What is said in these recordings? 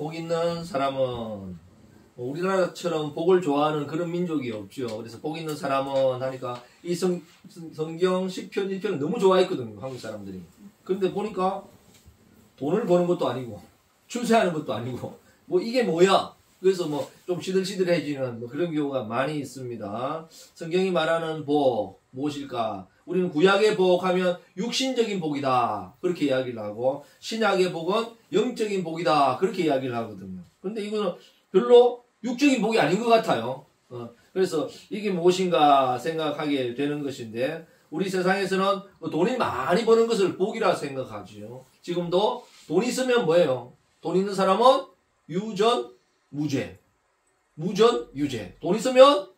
복 있는 사람은 우리나라처럼 복을 좋아하는 그런 민족이 없죠. 그래서 복 있는 사람은 하니까 이 성경 10편 1편을 너무 좋아했거든요. 한국 사람들이. 그런데 보니까 돈을 버는 것도 아니고 출세하는 것도 아니고 뭐 이게 뭐야? 그래서 뭐 좀 시들시들해지는 뭐 그런 경우가 많이 있습니다. 성경이 말하는 복 무엇일까? 우리는 구약의 복하면 육신적인 복이다 그렇게 이야기를 하고, 신약의 복은 영적인 복이다 그렇게 이야기를 하거든요. 그런데 이거는 별로 육적인 복이 아닌 것 같아요. 그래서 이게 무엇인가 생각하게 되는 것인데, 우리 세상에서는 돈이 많이 버는 것을 복이라 생각하지요. 지금도 돈 있으면 뭐예요? 돈 있는 사람은 유전 무죄, 무전 유죄. 돈 있으면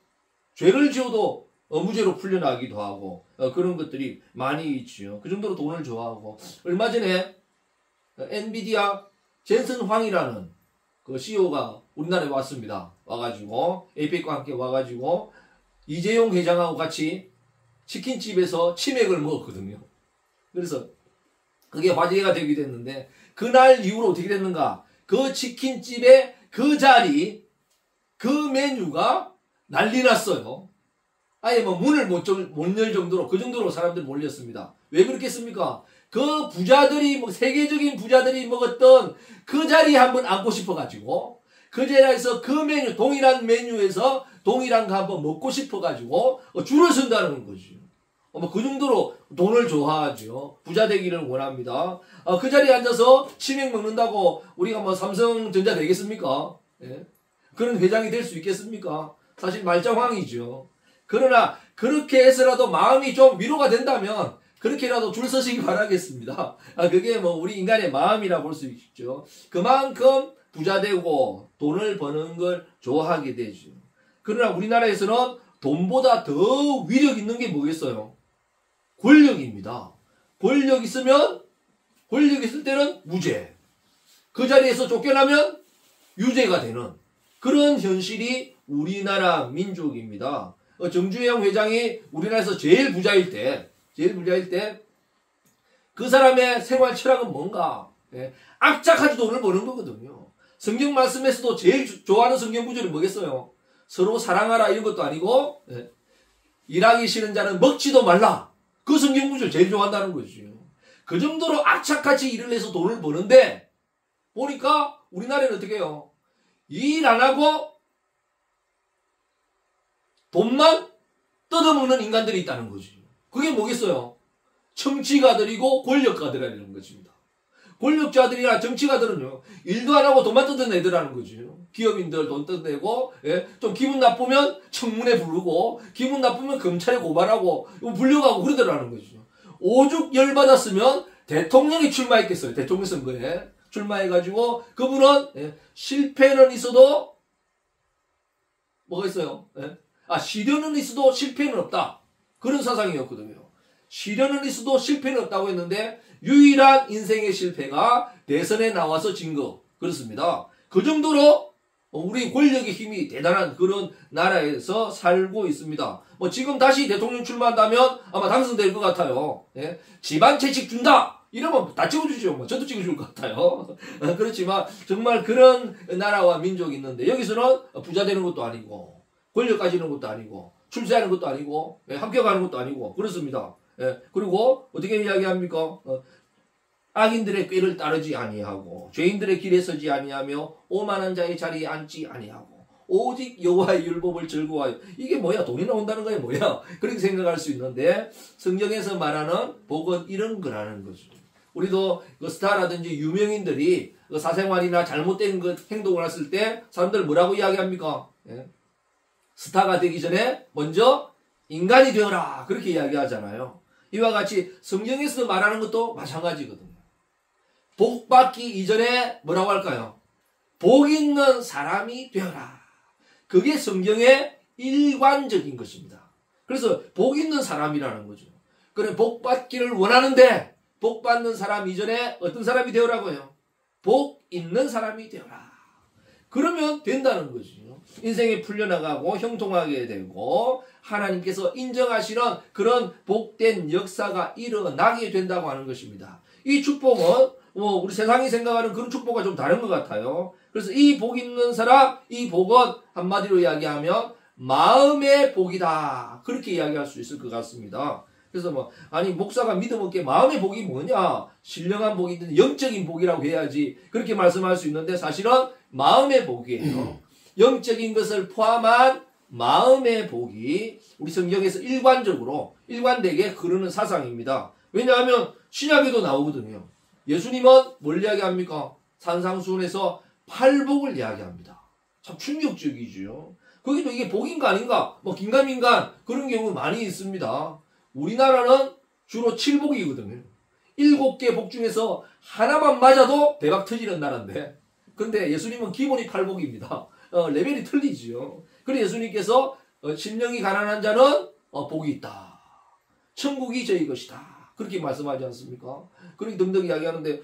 죄를 지어도 무죄로 풀려나기도 하고 그런 것들이 많이 있지요. 그 정도로 돈을 좋아하고, 얼마 전에 엔비디아 젠슨 황이라는 그 CEO가 우리나라에 왔습니다. 와가지고 에이펙과 함께 와가지고 이재용 회장하고 같이 치킨집에서 치맥을 먹었거든요. 그래서 그게 화제가 되기도 했는데, 그날 이후로 어떻게 됐는가? 그 치킨집의 그 자리, 그 메뉴가 난리 났어요. 아예 뭐 문을 못 열 정도로, 그 정도로 사람들이 몰렸습니다. 왜 그렇겠습니까? 그 부자들이, 뭐 세계적인 부자들이 먹었던 그 자리에 한번 앉고 싶어가지고, 그 자리에서 그 메뉴, 동일한 메뉴에서 동일한 거 한번 먹고 싶어가지고 줄을 선다는 거죠. 그 정도로 돈을 좋아하죠. 부자 되기를 원합니다. 그 자리에 앉아서 치맥 먹는다고 우리가 뭐 삼성전자 되겠습니까? 예? 그런 회장이 될 수 있겠습니까? 사실 말짱황이죠. 그러나 그렇게 해서라도 마음이 좀 위로가 된다면 그렇게라도 줄 서시기 바라겠습니다. 그게 뭐 우리 인간의 마음이라 볼 수 있죠. 그만큼 부자 되고 돈을 버는 걸 좋아하게 되죠. 그러나 우리나라에서는 돈보다 더 위력 있는 게 뭐겠어요? 권력입니다. 권력 있을 때는 무죄. 그 자리에서 쫓겨나면 유죄가 되는 그런 현실이 우리나라 민족입니다. 정주영 회장이 우리나라에서 제일 부자일 때 그 사람의 생활 철학은 뭔가? 악착같이 돈을 버는 거거든요. 성경 말씀에서도 제일 좋아하는 성경 구절이 뭐겠어요? 서로 사랑하라 이런 것도 아니고, 일하기 싫은 자는 먹지도 말라. 그 성경 구절 제일 좋아한다는 거죠. 그 정도로 악착같이 일을 해서 돈을 버는데, 보니까 우리나라는 어떻게 해요? 일 안 하고 돈만 뜯어먹는 인간들이 있다는 거죠. 그게 뭐겠어요? 정치가들이고 권력가들이라는 것입니다. 권력자들이나 정치가들은요, 일도 안 하고 돈만 뜯는 애들이라는 거죠. 기업인들 돈 뜯어내고, 좀 기분 나쁘면 청문회 부르고, 기분 나쁘면 검찰에 고발하고, 불려가고 그러더라는 거죠. 오죽 열받았으면 대통령이 출마했겠어요. 대통령 선거에 출마해가지고, 그분은 실패는 있어도 뭐가 있어요? 시련은 있어도 실패는 없다. 그런 사상이었거든요. 시련은 있어도 실패는 없다고 했는데, 유일한 인생의 실패가 대선에 나와서 진 거. 그렇습니다. 그 정도로 우리 권력의 힘이 대단한 그런 나라에서 살고 있습니다. 지금 다시 대통령 출마한다면 아마 당선될 것 같아요. 집안 채찍 준다! 이러면 다 찍어주죠. 저도 찍어줄 것 같아요. 그렇지만 정말 그런 나라와 민족이 있는데, 여기서는 부자 되는 것도 아니고, 권력 가지는 것도 아니고, 출세하는 것도 아니고, 합격하는 것도 아니고, 그렇습니다. 그리고 어떻게 이야기합니까? 악인들의 꾀를 따르지 아니하고, 죄인들의 길에 서지 아니하며, 오만한 자의 자리에 앉지 아니하고, 오직 여호와의 율법을 즐거워하여. 이게 뭐야? 돈이 나온다는 거야 뭐야? 그렇게 생각할 수 있는데, 성경에서 말하는 복은 이런 거라는 거죠. 우리도 그 스타라든지 유명인들이 그 사생활이나 잘못된 그 행동을 했을 때 사람들 뭐라고 이야기합니까? 스타가 되기 전에 먼저 인간이 되어라 그렇게 이야기하잖아요. 이와 같이 성경에서 말하는 것도 마찬가지거든요. 복 받기 이전에 뭐라고 할까요? 복 있는 사람이 되어라. 그게 성경의 일관적인 것입니다. 그래서 복 있는 사람이라는 거죠. 그래, 복 받기를 원하는데 복 받는 사람 이전에 어떤 사람이 되어라고 해요? 복 있는 사람이 되어라. 그러면 된다는 거죠. 인생이 풀려나가고 형통하게 되고 하나님께서 인정하시는 그런 복된 역사가 일어나게 된다고 하는 것입니다. 이 축복은 우리 세상이 생각하는 그런 축복과 좀 다른 것 같아요. 그래서 이 복 있는 사람, 이 복은 한마디로 이야기하면 마음의 복이다. 그렇게 이야기할 수 있을 것 같습니다. 그래서 목사가 믿음 없게 마음의 복이 뭐냐? 신령한 복이든 영적인 복이라고 해야지. 그렇게 말씀할 수 있는데 사실은 마음의 복이에요. 영적인 것을 포함한 마음의 복이 우리 성경에서 일관되게 흐르는 사상입니다. 왜냐하면 신약에도 나오거든요. 예수님은 뭘 이야기합니까? 산상수훈에서 팔복을 이야기합니다. 참 충격적이죠. 거기도 이게 복인가 아닌가? 긴가민가 그런 경우 많이 있습니다. 우리나라는 주로 7복이거든요. 7개 복 중에서 하나만 맞아도 대박 터지는 나라인데, 근데 예수님은 기본이 8복입니다. 레벨이 틀리지요. 그래서 예수님께서 심령이 가난한 자는 복이 있다. 천국이 저희 것이다. 그렇게 말씀하지 않습니까? 그렇게 등등 이야기하는데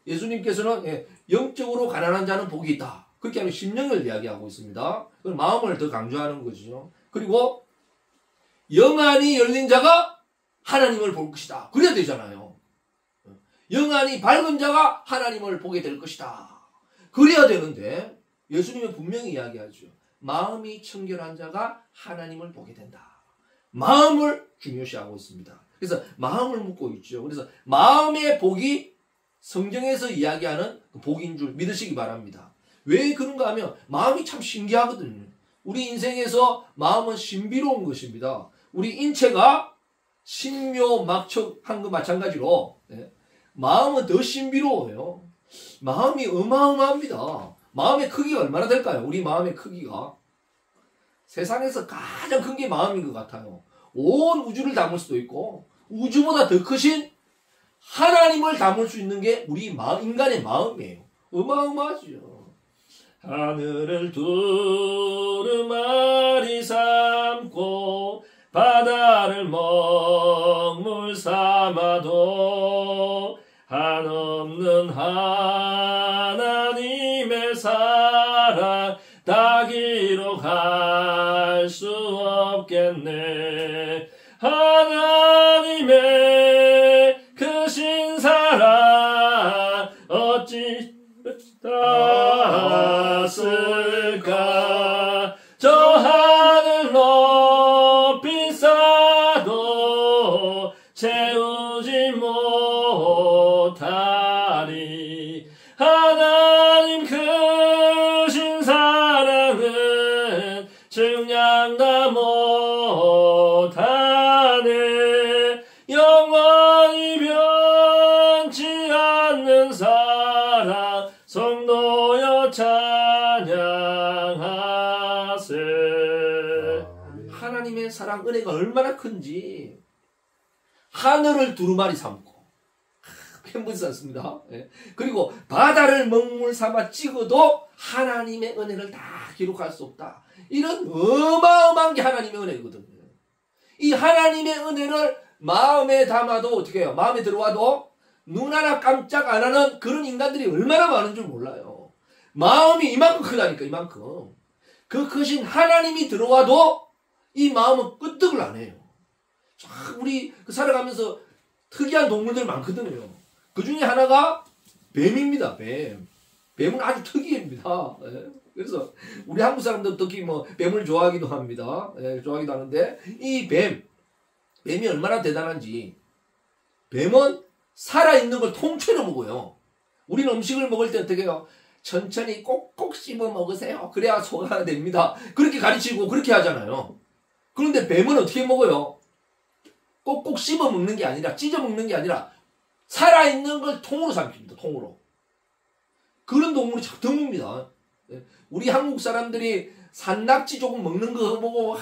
예수님께서는 영적으로 가난한 자는 복이 있다. 그렇게 하면 심령을 이야기하고 있습니다. 마음을 더 강조하는 거죠. 그리고 영안이 열린 자가 하나님을 볼 것이다. 그래야 되잖아요. 영안이 밝은 자가 하나님을 보게 될 것이다. 그래야 되는데 예수님은 분명히 이야기하죠. 마음이 청결한 자가 하나님을 보게 된다. 마음을 중요시하고 있습니다. 그래서 마음을 묻고 있죠. 그래서 마음의 복이 성경에서 이야기하는 복인 줄 믿으시기 바랍니다. 왜 그런가 하면 마음이 참 신기하거든요. 우리 인생에서 마음은 신비로운 것입니다. 우리 인체가 신묘막측한 것 마찬가지로 마음은 더 신비로워요. 마음이 어마어마합니다. 마음의 크기가 얼마나 될까요? 우리 마음의 크기가 세상에서 가장 큰 게 마음인 것 같아요. 온 우주를 담을 수도 있고 우주보다 더 크신 하나님을 담을 수 있는 게 우리 인간의 마음이에요. 어마어마하죠. 하늘을 두루마리 삼고 바다를 먹물 삼아도 한없는 하나님의 사랑 다 기록할 수 없겠네. 하나님의 크신 사랑 어찌 닿았을까. 저 하늘 높이 쌓아도 채우지 못하리. 하나님 크신 사랑은 증량다 못하네. 영원히 변치 않는 사랑 성도여 찬양하세. 하나님의 사랑 은혜가 얼마나 큰지 하늘을 두루마리 삼고 편분지 않습니다. 그리고 바다를 먹물 삼아 찍어도 하나님의 은혜를 다 기록할 수 없다. 이런 어마어마한 게 하나님의 은혜거든요. 이 하나님의 은혜를 마음에 담아도 어떻게 해요? 마음에 들어와도 눈 하나 깜짝 안 하는 그런 인간들이 얼마나 많은 줄 몰라요. 마음이 이만큼 크다니까, 이만큼. 그 크신 하나님이 들어와도 이 마음은 끄떡을 안 해요. 우리 살아가면서 특이한 동물들 많거든요. 그 중에 하나가 뱀입니다, 뱀. 뱀은 아주 특이합니다. 그래서 우리 한국 사람들 특히 뱀을 좋아하기도 합니다. 좋아하기도 하는데, 이 뱀이 얼마나 대단한지, 뱀은 살아있는 걸 통째로 먹어요. 우리는 음식을 먹을 때 어떻게 해요? 천천히 꼭꼭 씹어 먹으세요. 그래야 소화가 됩니다. 그렇게 가르치고 그렇게 하잖아요. 그런데 뱀은 어떻게 먹어요? 꼭꼭 씹어 먹는 게 아니라, 찢어 먹는 게 아니라, 살아있는 걸 통으로 삼킵니다, 통으로. 그런 동물이 참 드뭅니다. 우리 한국 사람들이 산낙지 조금 먹는 거 보고,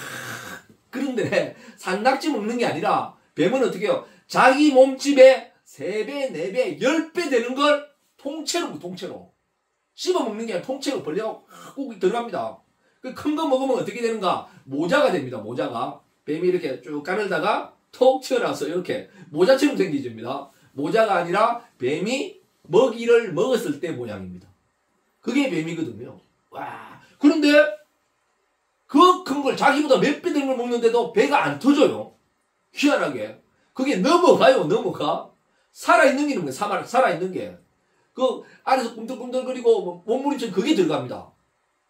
그런데 산낙지 먹는 게 아니라, 뱀은 어떻게 해요? 자기 몸집에 3배, 4배, 10배 되는 걸 통째로 씹어 먹는 게 아니라 통째로 벌려갖고 꼭 들어갑니다. 큰 거 먹으면 어떻게 되는가? 모자가 됩니다, 모자가. 뱀이 이렇게 쭉 가늘다가 톡 튀어나와서 이렇게 모자처럼 생기집니다. 모자가 아니라 뱀이 먹이를 먹었을 때 모양입니다. 그게 뱀이거든요. 와. 그런데 그 큰 걸 자기보다 몇 배 되는 걸 먹는데도 배가 안 터져요. 희한하게. 그게 넘어가. 살아있는 게 있는 거예요. 살아있는 게. 그 안에서 꿈틀꿈틀거리고 몸부림쳐 그게 들어갑니다.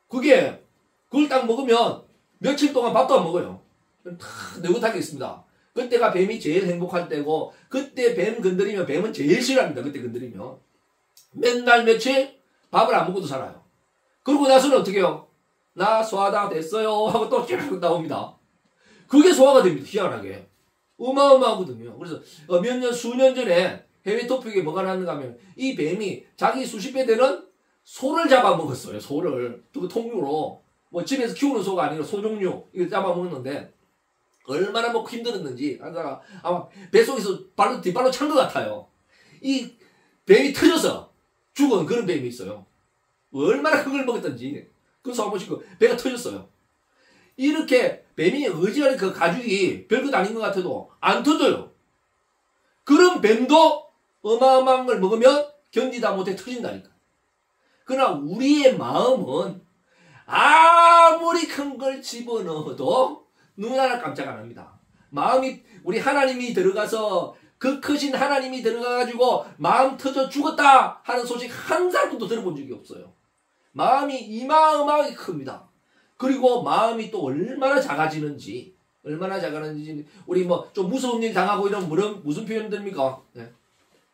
그걸 딱 먹으면 며칠 동안 밥도 안 먹어요. 다 느긋하게 있습니다. 그때가 뱀이 제일 행복할 때고 그때 뱀 건드리면 뱀은 제일 싫어합니다. 그때 건드리면 맨날 며칠 밥을 안 먹고도 살아요. 그러고 나서는 어떻게 해요? 나 소화다 됐어요 하고 또 쭉 나옵니다. 그게 소화가 됩니다. 희한하게. 어마어마하거든요. 그래서 수년 전에 해외 토픽에 뭐가 나왔는가 하면 이 뱀이 자기 수십 배 되는 소를 잡아먹었어요. 소를. 그 통으로. 뭐 집에서 키우는 소가 아니라 소종류 이거 잡아먹었는데 얼마나 먹고 힘들었는지 하다가 아마 뱃속에서 뒷발로 찬 것 같아요. 이 뱀이 터져서 죽은 그런 뱀이 있어요. 얼마나 큰 걸 먹었던지. 그래서 한 번씩 배가 터졌어요. 이렇게 뱀이 어지간히 그 가죽이 별것 아닌 것 같아도 안 터져요. 그런 뱀도 어마어마한 걸 먹으면 견디다 못해 터진다니까. 그러나 우리의 마음은 아무리 큰 걸 집어넣어도 눈 하나 깜짝 안 합니다. 마음이 우리 하나님이 들어가서 그 크신 하나님이 들어가가지고 마음 터져 죽었다 하는 소식 한 사람도 들어본 적이 없어요. 마음이 이마어마하게 큽니다. 그리고 마음이 또 얼마나 작아지는지 우리 뭐 좀 무서운 일 당하고 이런 무슨 표현들입니까? 네.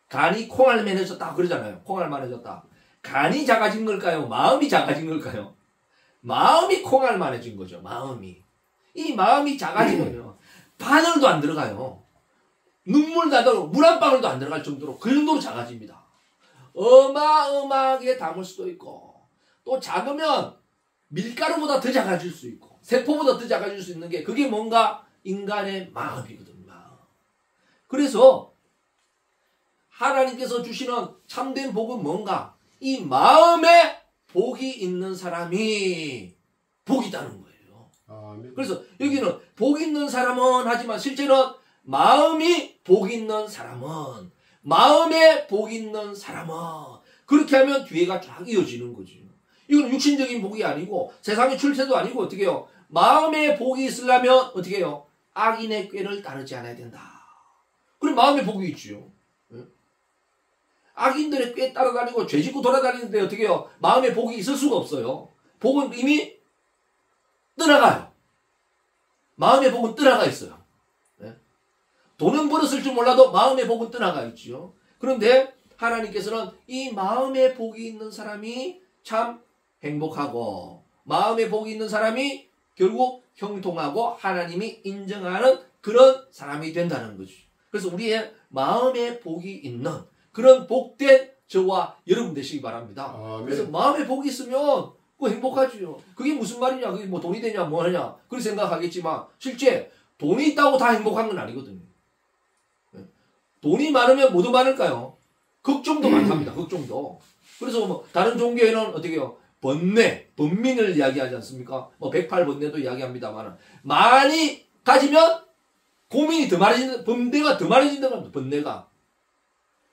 간이 콩알만해졌다 그러잖아요. 콩알만해졌다. 간이 작아진 걸까요? 마음이 작아진 걸까요? 마음이 콩알만해진 거죠. 이 마음이 작아지면요 바늘도 안 들어가요. 눈물도 안 들어가고 물 한 방울도 안 들어갈 정도로 그 정도로 작아집니다. 어마어마하게 담을 수도 있고 또 작으면 밀가루보다 더 작아질 수 있고 세포보다 더 작아질 수 있는 게 그게 뭔가 인간의 마음이거든요. 그래서 하나님께서 주시는 참된 복은 뭔가 이 마음에 복이 있는 사람이 복이다는 거예요. 그래서 여기는 복 있는 사람은 하지만 실제는 마음이 복 있는 사람은 마음에 복 있는 사람은 그렇게 하면 뒤에가 쫙 이어지는 거지. 이건 육신적인 복이 아니고 세상의 출세도 아니고 어떻게 해요? 마음에 복이 있으려면 어떻게 해요? 악인의 꾀를 따르지 않아야 된다. 그럼 마음에 복이 있지요. 악인들의 꾀 따라다니고 죄짓고 돌아다니는데 어떻게 해요? 마음에 복이 있을 수가 없어요. 복은 이미 떠나가요. 마음의 복은 떠나가 있어요. 돈은 벌었을 줄 몰라도 마음의 복은 떠나가 있지요. 그런데 하나님께서는 이 마음에 복이 있는 사람이 참 행복하고 마음에 복이 있는 사람이 결국 형통하고 하나님이 인정하는 그런 사람이 된다는 거죠. 그래서 우리의 마음에 복이 있는 그런 복된 저와 여러분 되시기 바랍니다. 그래서 마음에 복이 있으면 그 행복하죠. 그게 무슨 말이냐? 그게 뭐 돈이 되냐 뭐 하냐 그렇게 생각하겠지만 실제 돈이 있다고 다 행복한 건 아니거든요. 돈이 많으면 뭐도 많을까요? 걱정도 많답니다. 걱정도. 그래서 뭐 다른 종교에는 어떻게 해요? 번민을 이야기하지 않습니까? 뭐 108번뇌도 이야기합니다만 많이 가지면 고민이 더 많아진다. 번뇌가 더 많아진다고 합니다. 번뇌가.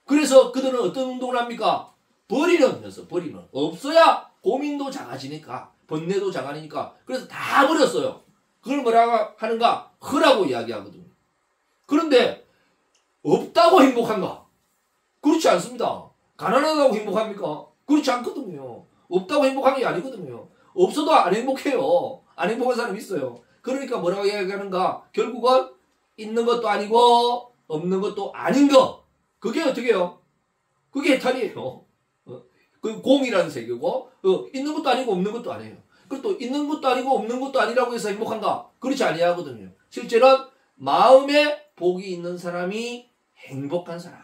그래서 그들은 어떤 운동을 합니까? 버리는 거였어. 버리는. 없어야 고민도 작아지니까 번뇌도 작아지니까 그래서 다 버렸어요. 그걸 뭐라고 하는가? 허라고 이야기하거든요. 그런데 없다고 행복한가? 그렇지 않습니다. 가난하다고 행복합니까? 그렇지 않거든요. 없다고 행복한 게 아니거든요. 없어도 안 행복해요. 안 행복한 사람이 있어요. 그러니까 뭐라고 이야기하는가? 결국은 있는 것도 아니고 없는 것도 아닌 거. 그게 어떻게 해요? 그게 해탈이에요. 그 공이라는 세계고 있는 것도 아니고 없는 것도 아니에요. 그리고 또 있는 것도 아니고 없는 것도 아니라고 해서 행복한가? 그렇지 아니하거든요. 실제로는 마음에 복이 있는 사람이 행복한 사람.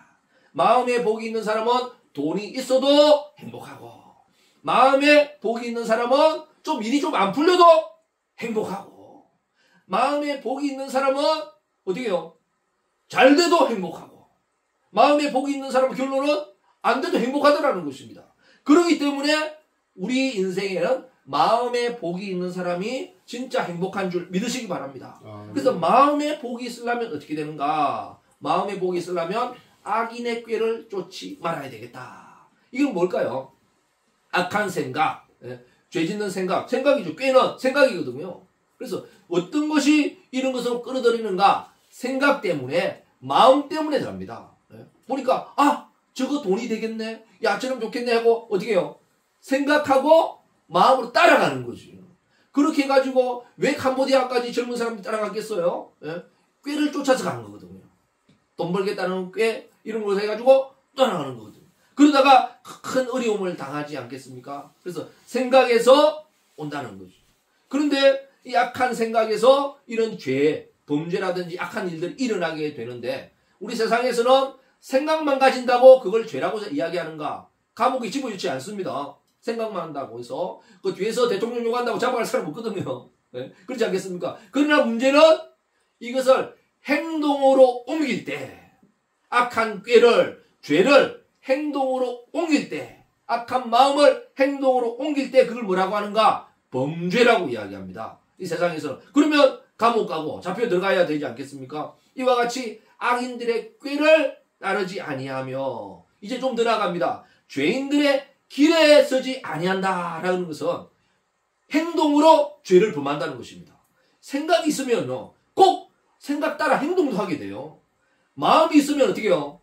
마음에 복이 있는 사람은 돈이 있어도 행복하고 마음에 복이 있는 사람은 좀 일이 좀 안 풀려도 행복하고 마음에 복이 있는 사람은 어떻게 해요? 잘 돼도 행복하고 마음에 복이 있는 사람은 결론은 안 돼도 행복하다라는 것입니다. 그렇기 때문에 우리 인생에는 마음에 복이 있는 사람이 진짜 행복한 줄 믿으시기 바랍니다. 그래서 마음에 복이 있으려면 어떻게 되는가? 마음에 복이 있으려면 악인의 꾀를 쫓지 말아야 되겠다. 이건 뭘까요? 악한 생각, 죄 짓는 생각이죠. 꾀는 생각이거든요. 그래서 어떤 것이 이런 것으로 끌어들이는가? 생각 때문에, 마음 때문에 들어갑니다. 보니까 저거 돈이 되겠네? 야, 저럼 좋겠네 하고 어떻게 해요? 생각하고 마음으로 따라가는 거지. 그렇게 해가지고 왜 캄보디아까지 젊은 사람들이 따라갔겠어요? 예? 꾀를 쫓아서 가는 거거든요. 돈 벌겠다는 꾀 이런 걸 해가지고 따라가는 거거든요. 그러다가 큰 어려움을 당하지 않겠습니까? 그래서 생각에서 온다는 거죠. 그런데 이 악한 생각에서 이런 죄, 범죄라든지 악한 일들이 일어나게 되는데 우리 세상에서는 생각만 가진다고 그걸 죄라고 이야기하는가? 감옥에 집어넣지 않습니다. 생각만 한다고 해서 그 뒤에서 대통령 욕한다고 잡아갈 사람 없거든요. 네? 그렇지 않겠습니까? 그러나 문제는 이것을 행동으로 옮길 때 악한 꾀를, 죄를 행동으로 옮길 때 악한 마음을 행동으로 옮길 때 그걸 뭐라고 하는가? 범죄라고 이야기합니다. 이 세상에서는. 그러면 감옥 가고 잡혀 들어가야 되지 않겠습니까? 이와 같이 악인들의 꾀를 따르지 아니하며 이제 좀 더 나아갑니다. 죄인들의 길에 서지 아니한다라는 것은 행동으로 죄를 범한다는 것입니다. 생각이 있으면요, 꼭 생각 따라 행동도 하게 돼요. 마음이 있으면 어떻게 해요?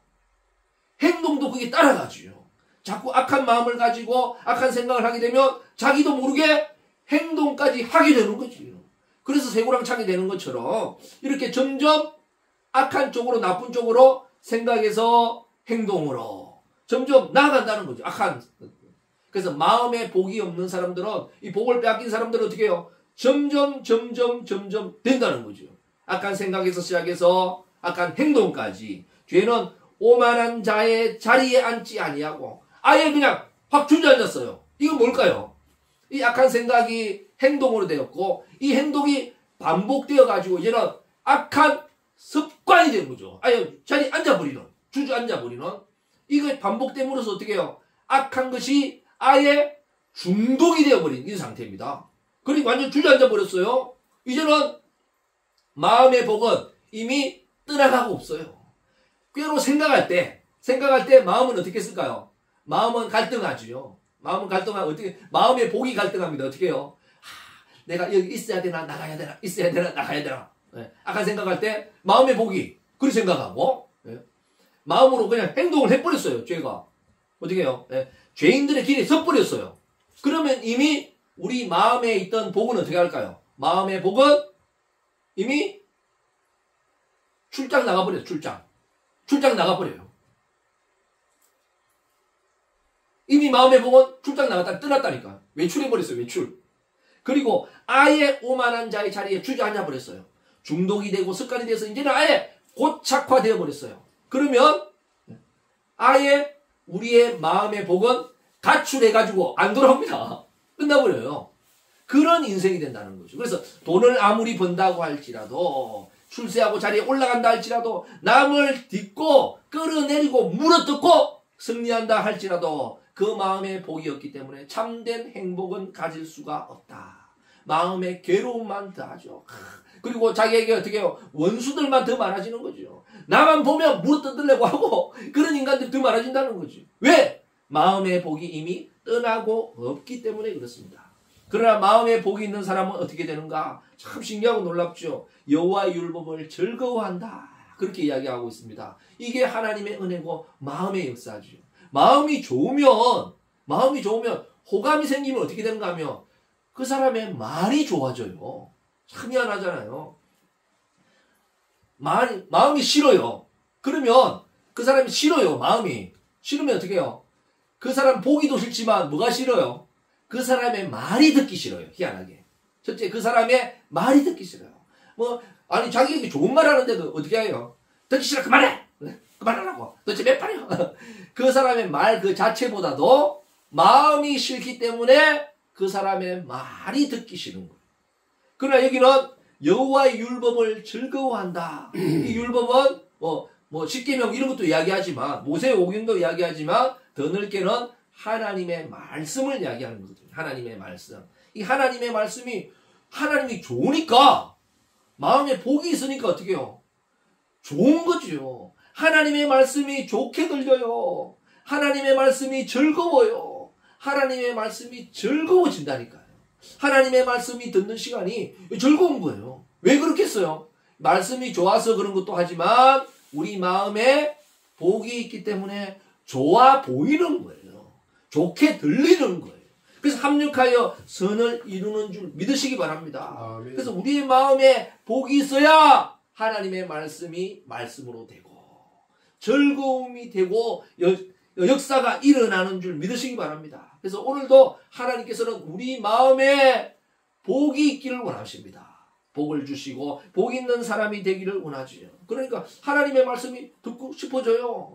행동도 그게 따라가지요. 자꾸 악한 마음을 가지고 악한 생각을 하게 되면 자기도 모르게 행동까지 하게 되는 거지요. 그래서 쇠고랑창이 되는 것처럼 이렇게 점점 악한 쪽으로, 나쁜 쪽으로 생각에서 행동으로 점점 나아간다는 거죠. 악한. 그래서 마음에 복이 없는 사람들은, 이 복을 빼앗긴 사람들은 어떻게 해요? 점점 된다는 거죠. 악한 생각에서 시작해서 악한 행동까지. 죄는 오만한 자의 자리에 앉지 아니하고 아예 그냥 확 주저앉았어요. 이건 뭘까요? 이 악한 생각이 행동으로 되었고 이 행동이 반복되어 가지고 이제는 악한 습관이 된 거죠. 아예 자리에 앉아버리는, 주저앉아버리는. 이거 반복됨으로써 어떻게 해요? 악한 것이 아예 중독이 되어버린 이 상태입니다. 그러니까 완전 주저앉아버렸어요. 이제는 마음의 복은 이미 떠나가고 없어요. 꾀로 생각할 때 마음은 어떻게 쓸까요? 마음은 갈등하지요. 마음은 갈등하고 어떻게, 마음의 복이 갈등합니다. 어떻게 해요? 내가 여기 있어야 되나 나가야 되나, 있어야 되나 나가야 되나. 네. 악한 생각할 때 마음의 복이 그렇게 생각하고, 네. 마음으로 그냥 행동을 해버렸어요. 죄가 어떻게 해요? 네. 죄인들의 길에 섰버렸어요. 그러면 이미 우리 마음에 있던 복은 어떻게 할까요? 마음의 복은 이미 출장 나가버려요. 출장 나가버려요. 이미 마음의 복은 출장 나갔다 떠났다니까. 외출해버렸어요. 외출. 그리고 아예 오만한 자의 자리에 주저앉아버렸어요. 중독이 되고 습관이 돼서 이제는 아예 고착화되어 버렸어요. 그러면 아예 우리의 마음의 복은 가출해가지고 안 돌아옵니다. 끝나버려요. 그런 인생이 된다는 거죠. 그래서 돈을 아무리 번다고 할지라도, 출세하고 자리에 올라간다 할지라도, 남을 딛고 끌어내리고 물어뜯고 승리한다 할지라도 그 마음의 복이 없기 때문에 참된 행복은 가질 수가 없다. 마음의 괴로움만 더하죠. 그리고 자기에게 어떻게 해요? 원수들만 더 많아지는 거죠. 나만 보면 물어뜯으려고 하고 그런 인간들이 더 많아진다는 거죠. 왜? 마음의 복이 이미 떠나고 없기 때문에 그렇습니다. 그러나 마음의 복이 있는 사람은 어떻게 되는가? 참 신기하고 놀랍죠. 여호와의 율법을 즐거워한다. 그렇게 이야기하고 있습니다. 이게 하나님의 은혜고 마음의 역사죠. 마음이 좋으면 호감이 생기면 어떻게 되는가 하면 그 사람의 말이 좋아져요. 참 희한하잖아요. 마음이 싫어요. 그러면 그 사람이 싫어요. 마음이 싫으면 어떻게 해요? 그 사람 보기도 싫지만 뭐가 싫어요? 그 사람의 말이 듣기 싫어요. 희한하게. 첫째, 그 사람의 말이 듣기 싫어요. 아니 자기에게 좋은 말 하는데도 어떻게 해요? 듣기 싫어. 그만해. 그만하라고. 도대체 몇 발이야? 그 사람의 말 그 자체보다도 마음이 싫기 때문에 그 사람의 말이 듣기 싫은 거예요. 그러나 여기는 여호와의 율법을 즐거워한다. 이 율법은 십계명 이런 것도 이야기하지만, 모세오경도 이야기하지만 더 넓게는 하나님의 말씀을 이야기하는 거거든요. 하나님의 말씀. 이 하나님의 말씀이 하나님이 좋으니까, 마음에 복이 있으니까 어떻게 해요? 좋은 거죠. 하나님의 말씀이 좋게 들려요. 하나님의 말씀이 즐거워요. 하나님의 말씀이 즐거워진다니까요. 하나님의 말씀이 듣는 시간이 즐거운 거예요. 왜 그렇겠어요? 말씀이 좋아서 그런 것도 하지만 우리 마음에 복이 있기 때문에 좋아 보이는 거예요. 좋게 들리는 거예요. 그래서 합력하여 선을 이루는 줄 믿으시기 바랍니다. 아멘. 그래서 우리의 마음에 복이 있어야 하나님의 말씀이 말씀으로 되고 즐거움이 되고 역사가 일어나는 줄 믿으시기 바랍니다. 그래서 오늘도 하나님께서는 우리 마음에 복이 있기를 원하십니다. 복을 주시고 복 있는 사람이 되기를 원하지요. 그러니까 하나님의 말씀이 듣고 싶어져요.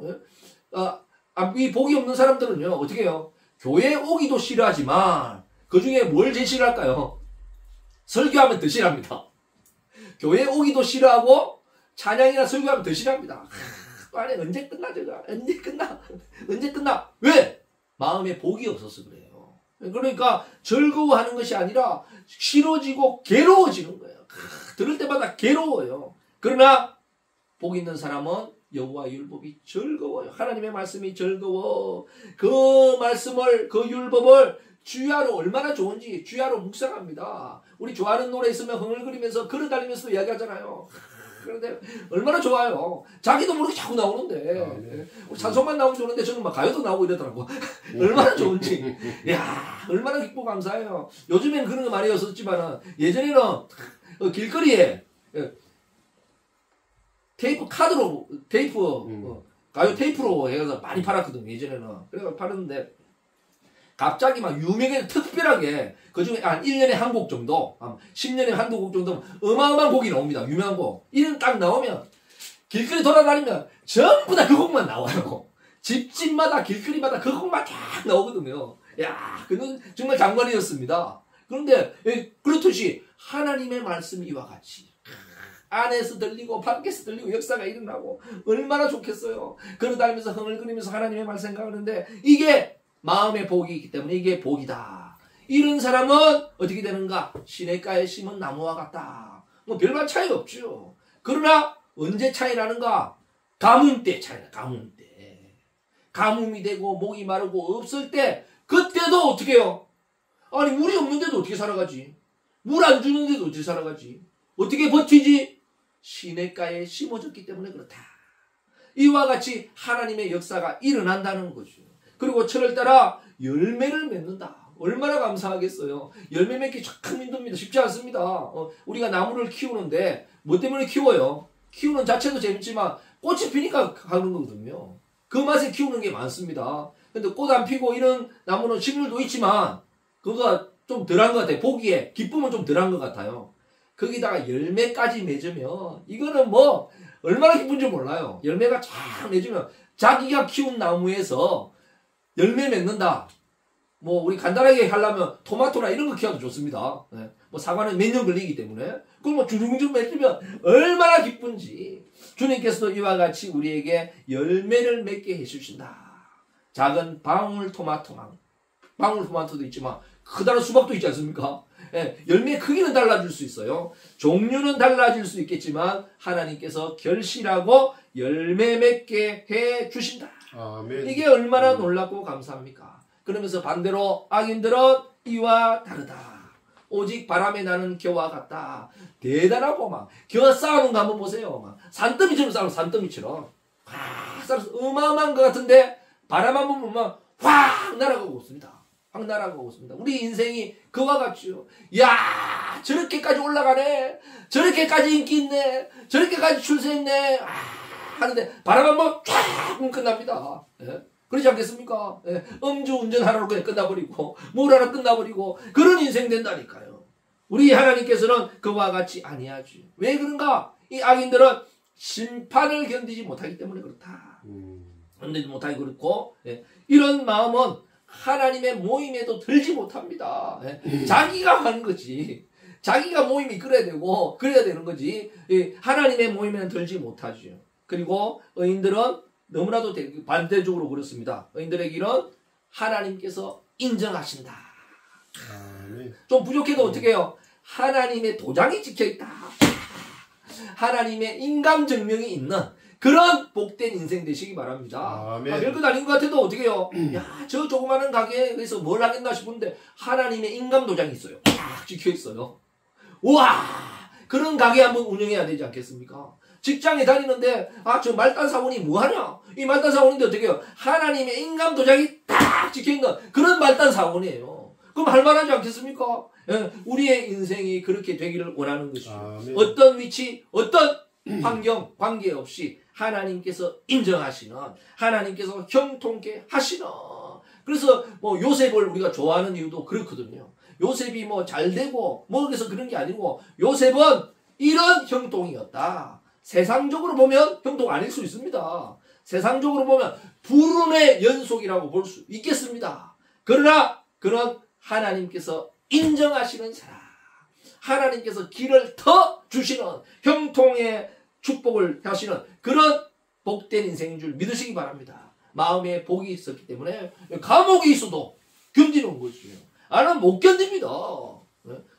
이 복이 없는 사람들은요, 어떻게 해요? 교회 오기도 싫어하지만 그 중에 뭘 제일 싫어할까요? 설교하면 더 싫어합니다. 교회 오기도 싫어하고 찬양이나 설교하면 더 싫어합니다. 아니 언제 끝나 저거? 언제 끝나? 언제 끝나? 왜? 마음에 복이 없어서 그래요. 그러니까 즐거워하는 것이 아니라 싫어지고 괴로워지는 거예요. 들을 때마다 괴로워요. 그러나 복 있는 사람은 여호와 율법이 즐거워요. 하나님의 말씀이 즐거워. 그 말씀을, 그 율법을 주야로 얼마나 좋은지 주야로 묵상합니다. 우리 좋아하는 노래 있으면 흥얼거리면서 걸어다니면서도 이야기하잖아요. 그런데 얼마나 좋아요. 자기도 모르게 자꾸 나오는데 찬송만 나오면 좋은데 저는 막 가요도 나오고 이러더라고. 얼마나 좋은지. 야, 얼마나 기쁘고 감사해요. 요즘엔 그런 거 많이 없었지만 예전에는 길거리에 테이프 카드로 가요 테이프로 해서 많이 팔았거든요. 예전에는. 그래서 팔았는데 갑자기 막 유명해 특별하게 그중에 한 1년에 한 곡 정도, 한 10년에 한두 곡 정도 어마어마한 곡이 나옵니다. 유명한 곡. 이런 딱 나오면 길거리 돌아다니면 전부 다 그 곡만 나와요. 집집마다 길거리마다 그 곡만 쫙 나오거든요. 야, 그는 정말 장관이었습니다. 그런데 그렇듯이 하나님의 말씀이 이와 같이 안에서 들리고 밖에서 들리고 역사가 일어나고 얼마나 좋겠어요. 걸어다니면서 흥얼거리면서 하나님의 말 생각하는데 이게 마음의 복이 있기 때문에 이게 복이다. 이런 사람은 어떻게 되는가? 시냇가에 심은 나무와 같다. 뭐 별반 차이 없죠. 그러나 언제 차이 나는가? 가뭄 때 차이 나. 가뭄 때. 가뭄이 되고 목이 마르고 없을 때 그때도 어떻게 해요? 아니 물이 없는데도 어떻게 살아가지? 물 안 주는데도 어떻게 살아가지? 어떻게 버티지? 시냇가에 심어졌기 때문에 그렇다. 이와 같이 하나님의 역사가 일어난다는 거죠. 그리고 철을 따라 열매를 맺는다. 얼마나 감사하겠어요. 열매 맺기 참 힘듭니다. 쉽지 않습니다. 우리가 나무를 키우는데 뭐 때문에 키워요? 키우는 자체도 재밌지만 꽃이 피니까 하는 거거든요. 그 맛에 키우는 게 많습니다. 근데 꽃 안 피고 이런 나무는 식물도 있지만 그거가 좀 덜한 것 같아요. 보기에 기쁨은 좀 덜한 것 같아요. 거기다가 열매까지 맺으면 이거는 뭐 얼마나 기쁜지 몰라요. 열매가 쫙 맺으면 자기가 키운 나무에서 열매 맺는다. 뭐 우리 간단하게 하려면 토마토나 이런 거 키워도 좋습니다. 네. 뭐 사과는 몇 년 걸리기 때문에 그걸 뭐 주중주중 맺으면 얼마나 기쁜지. 주님께서도 이와 같이 우리에게 열매를 맺게 해주신다. 작은 방울토마토도 있지만 크다란 수박도 있지 않습니까? 예, 열매의 크기는 달라질 수 있어요. 종류는 달라질 수 있겠지만 하나님께서 결실하고 열매 맺게 해 주신다. 아멘. 이게 얼마나 놀랍고 감사합니까? 그러면서 반대로 악인들은 이와 다르다. 오직 바람에 나는 겨와 같다. 대단하고 막 겨 쌓아놓은 거 한번 보세요. 막 산더미처럼 쌓아놓은 산더미처럼 확 쌓아서 어마어마한 것 같은데 바람 한번 불면 확 날아가고 있습니다. 확 날아가고 있습니다. 우리 인생이 그와 같죠. 야, 저렇게까지 올라가네. 저렇게까지 인기 있네. 저렇게까지 출세했네. 하는데 바람 한번 쫙 끝납니다. 예? 그렇지 않겠습니까? 예? 음주 운전하라고 그냥 끝나버리고 뭘 하나 끝나버리고 그런 인생 된다니까요. 우리 하나님께서는 그와 같이 아니하죠. 왜 그런가? 이 악인들은 심판을 견디지 못하기 때문에 그렇다. 견디지 못하기 그렇고 이런 마음은 하나님의 모임에도 들지 못합니다. 자기가 하는 거지. 자기가 모임이 그래야 되고 그래야 되는 거지. 하나님의 모임에는 들지 못하죠. 그리고 의인들은 너무나도 반대적으로 그렇습니다. 의인들의 길은 하나님께서 인정하신다. 좀 부족해도 어떻게 해요? 하나님의 도장이 찍혀있다. 하나님의 인감증명이 있는 그런 복된 인생 되시기 바랍니다. 별것 아닌 것 같아도 어떻게 해요? 야, 저 조그마한 가게에서 뭘 하겠나 싶은데 하나님의 인감도장이 있어요. 딱 찍혀있어요. 우와! 그런 가게 한번 운영해야 되지 않겠습니까? 직장에 다니는데 저 말단 사원이 뭐하냐? 이 말단 사원인데 어떻게 해요? 하나님의 인감 도장이 딱 찍혀있는 그런 말단 사원이에요. 그럼 할만하지 않겠습니까? 예, 우리의 인생이 그렇게 되기를 원하는 것이죠. 어떤 위치, 어떤 환경, 관계없이 하나님께서 인정하시는, 하나님께서 형통케 하시는. 그래서 요셉을 우리가 좋아하는 이유도 그렇거든요. 요셉이 잘되고 그래서 그런 게 아니고, 요셉은 이런 형통이었다. 세상적으로 보면 형통 아닐 수 있습니다. 세상적으로 보면 불운의 연속이라고 볼 수 있겠습니다. 그러나 그는 하나님께서 인정하시는 사람, 하나님께서 길을 터 주시는 형통의 축복을 하시는 그런 복된 인생인 줄 믿으시기 바랍니다. 마음에 복이 있었기 때문에 감옥이 있어도 견디는 것이에요. 나는 못 견딥니다.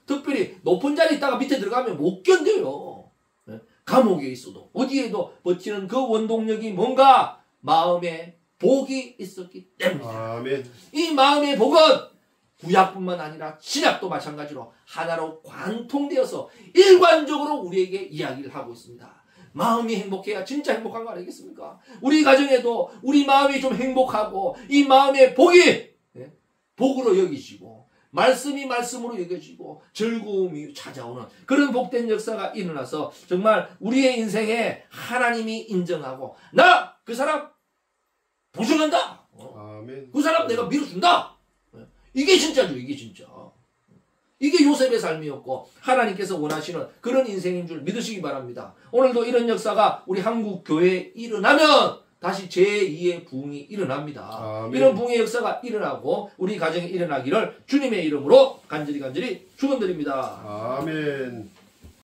특별히 높은 자리에 있다가 밑에 들어가면 못 견뎌요. 감옥에 있어도 어디에도 버티는 그 원동력이 뭔가 마음에 복이 있었기 때문입니다. 아멘. 이 마음의 복은 구약뿐만 아니라 신약도 마찬가지로 하나로 관통되어서 일관적으로 우리에게 이야기를 하고 있습니다. 마음이 행복해야 진짜 행복한 거 아니겠습니까? 우리 가정에도 우리 마음이 좀 행복하고 이 마음의 복이 복으로 여기지고 말씀이 말씀으로 여겨지고 즐거움이 찾아오는 그런 복된 역사가 일어나서 정말 우리의 인생에 하나님이 인정하고 나 그 사람 보증한다. 아멘. 그 사람 내가 밀어준다. 이게 진짜죠. 이게 진짜. 이게 요셉의 삶이었고 하나님께서 원하시는 그런 인생인 줄 믿으시기 바랍니다. 오늘도 이런 역사가 우리 한국 교회에 일어나면 다시 제2의 부흥이 일어납니다. 아멘. 이런 부흥의 역사가 일어나고 우리 가정에 일어나기를 주님의 이름으로 간절히 축원드립니다. 아멘.